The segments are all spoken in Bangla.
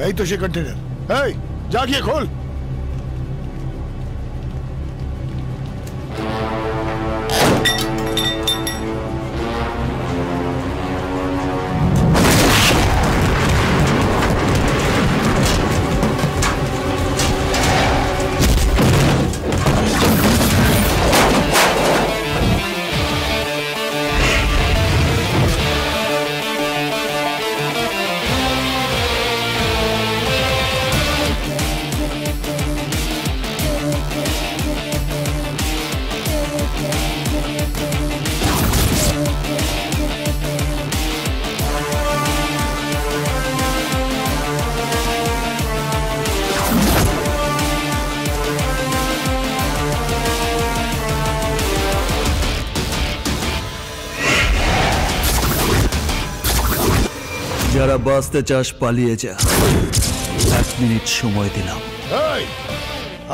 এই তো সে কন্টেনার। এই যা গিয়ে খোল। যারা বাঁচতে চাস পালিয়ে যা, 1 মিনিট সময় দিলাম।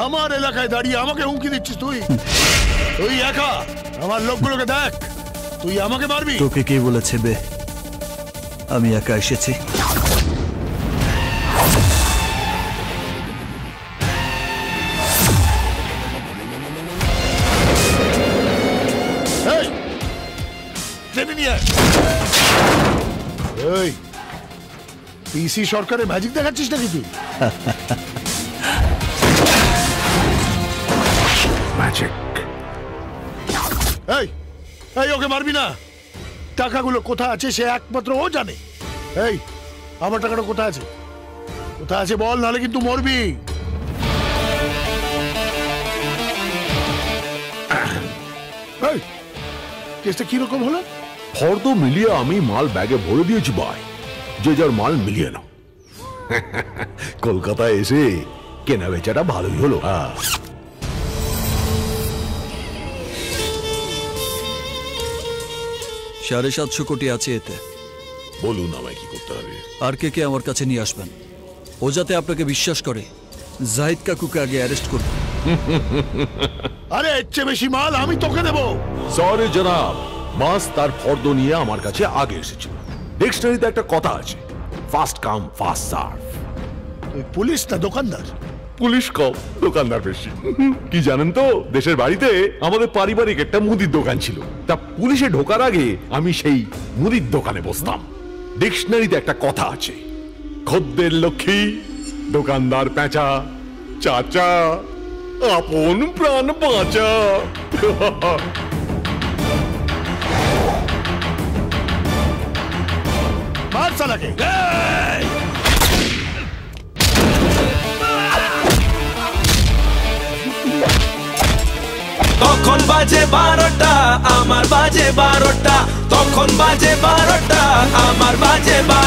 আমার এলাকায় দাঁড়িয়ে আমাকে হুমকি দিচ্ছিস তুই? তুই একা, আমার লোকগুলোকে দেখ। তুই আমাকে মারবি? তোকে কে বলেছে বে আমি একা এসেছি? পিসি সরকারের ম্যাজিক দেখাচ্ছিস নাকি তুই? ম্যাজিক? এই ওকে মারবি না। টাকাগুলো কোথায় আছে সে একমাত্র ও জানে। এই আমার টাকাটা কোথায় আছে? কোথায় আছে বল, নাহলে কিন্তু মরবি। এই কেসটা কিরকম হলো? ফর্দ মিলিয়ে আমি মাল ব্যাগে ভরে দিয়েছি ভাই, যে যার মাল মিলিয়ে নাও। কলকাতায় এসে কেনা বেচাটা ভালোই হলো। 750 কোটি আছে এতে। বলুন আমায় কি করতে হবে? আর কে আমার কাছে নিয়ে আসবেন, ও যাতে আপনাকে বিশ্বাস করে। জাহিদ কাকুকে আগে অ্যারেস্ট করুন। আরে এর চেয়ে বেশি মাল আমি তোকে দেবো। সরি জনাব, মাস তার ফর্দ নিয়ে আমার কাছে আগে এসেছিল। ডিকশনারিতে একটা কথা আছে, ফাস্ট কাম ফাস্ট সার্ভ। তুই পুলিশ না দোকানদার? পুলিশ কম, দোকানদার বেশি। কি জানেন তো, দেশের বাড়িতে আমাদের পারিবারিক একটা মুদির দোকান ছিল। তা পুলিশে ঢোকার আগে আমি সেই মুদির দোকানে বসতাম। ডিকশনারিতে একটা কথা আছে, খদ্দের লক্ষ্মী, দোকানদার পেঁচা, চাচা আপন প্রাণ বাঁচা। মার সালাকে। তখন বাজে 12টা, আমার বাজে 12টা। তখন বাজে 12টা, আমার বাজে 12টা।